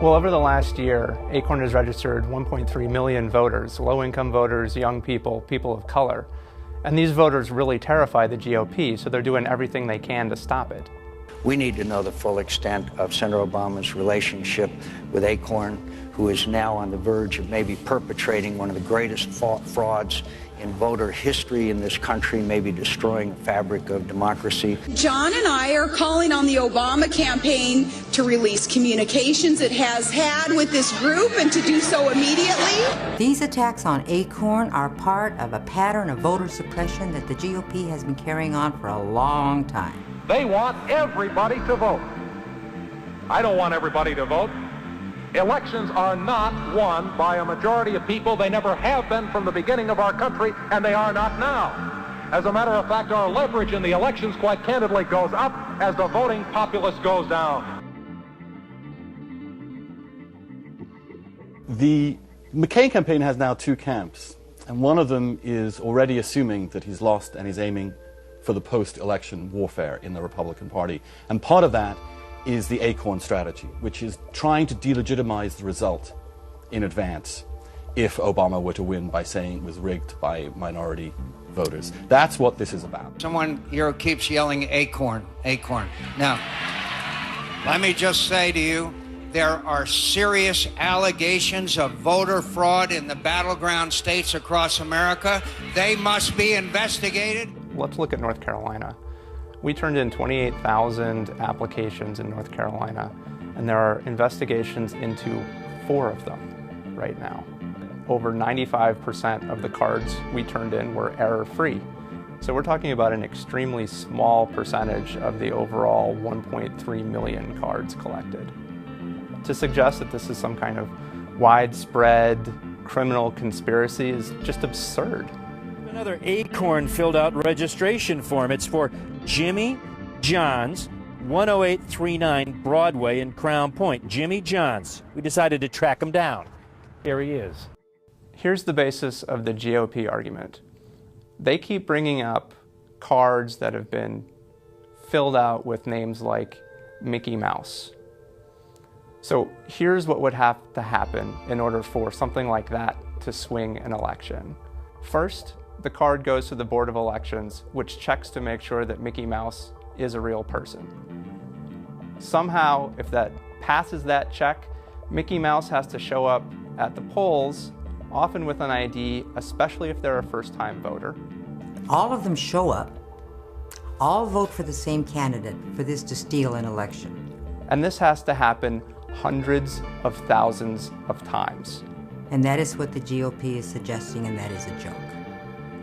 Well, over the last year, ACORN has registered 1.3 million voters, low-income voters, young people, people of color. And these voters really terrify the GOP, so they're doing everything they can to stop it. We need to know the full extent of Senator Obama's relationship with ACORN, who is now on the verge of maybe perpetrating one of the greatest frauds in voter history in this country, maybe destroying the fabric of democracy. John and I are calling on the Obama campaign to release communications it has had with this group and to do so immediately. These attacks on ACORN are part of a pattern of voter suppression that the GOP has been carrying on for a long time. They want everybody to vote. I don't want everybody to vote. Elections are not won by a majority of people. They never have been from the beginning of our country, and they are not now. As a matter of fact, our leverage in the elections, quite candidly, goes up as the voting populace goes down. The McCain campaign has now two camps, and one of them is already assuming that he's lost and is aiming for the post-election warfare in the Republican Party. And part of that is the ACORN strategy, which is trying to delegitimize the result in advance if Obama were to win by saying it was rigged by minority voters. That's what this is about. Someone here keeps yelling ACORN, ACORN. Now, let me just say to you, there are serious allegations of voter fraud in the battleground states across America. They must be investigated. Let's look at North Carolina. We turned in 28,000 applications in North Carolina, and there are investigations into 4 of them right now. Over 95% of the cards we turned in were error-free. So we're talking about an extremely small percentage of the overall 1.3 million cards collected. To suggest that this is some kind of widespread criminal conspiracy is just absurd. Another ACORN filled out registration form. It's for Jimmy Johns, 10839 Broadway in Crown Point. Jimmy Johns. We decided to track him down. Here he is. Here's the basis of the GOP argument. They keep bringing up cards that have been filled out with names like Mickey Mouse. So here's what would have to happen in order for something like that to swing an election. First, the card goes to the Board of Elections, which checks to make sure that Mickey Mouse is a real person. Somehow, if that passes that check, Mickey Mouse has to show up at the polls, often with an ID, especially if they're a first-time voter. All of them show up, all vote for the same candidate for this to steal an election. And this has to happen hundreds of thousands of times. And that is what the GOP is suggesting, and that is a joke.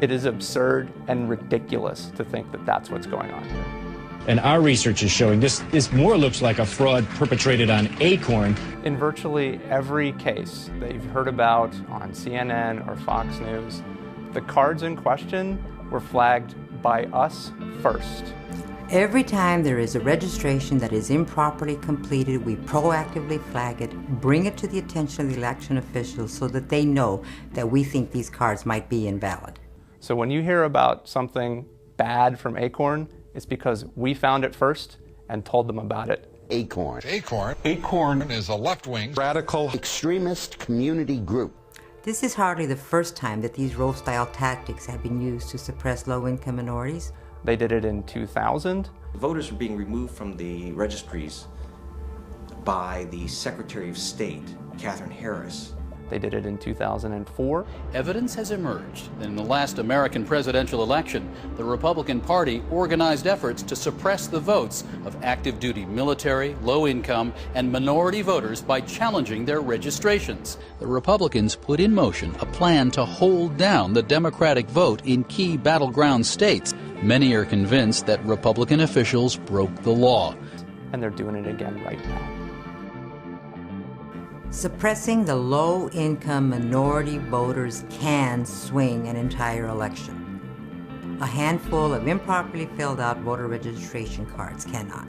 It is absurd and ridiculous to think that that's what's going on here. And our research is showing this more looks like a fraud perpetrated on ACORN. In virtually every case that you've heard about on CNN or Fox News, the cards in question were flagged by us first. Every time there is a registration that is improperly completed, we proactively flag it, bring it to the attention of the election officials so that they know that we think these cards might be invalid. So when you hear about something bad from ACORN, it's because we found it first and told them about it. ACORN. ACORN is a left-wing, radical, extremist community group. This is hardly the first time that these roll-style tactics have been used to suppress low-income minorities. They did it in 2000. Voters are being removed from the registries by the Secretary of State, Katherine Harris. They did it in 2004. Evidence has emerged that in the last American presidential election, the Republican Party organized efforts to suppress the votes of active duty military, low-income, and minority voters by challenging their registrations. The Republicans put in motion a plan to hold down the Democratic vote in key battleground states. Many are convinced that Republican officials broke the law. And they're doing it again right now. Suppressing the low-income minority voters can swing an entire election. A handful of improperly filled out voter registration cards cannot.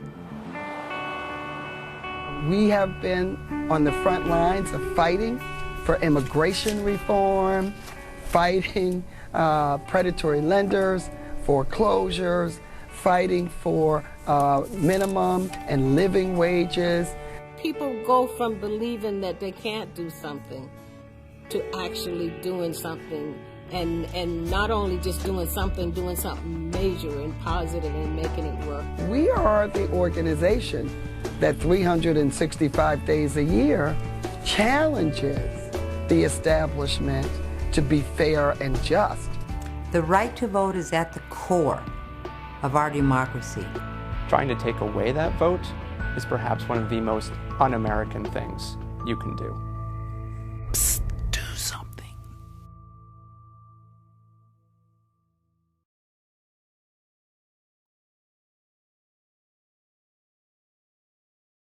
We have been on the front lines of fighting for immigration reform, fighting predatory lenders, foreclosures, fighting for minimum and living wages. people go from believing that they can't do something to actually doing something, and not only just doing something major and positive and making it work. We are the organization that 365 days a year challenges the establishment to be fair and just. The right to vote is at the core of our democracy. Trying to take away that vote is perhaps one of the most un-American things you can do.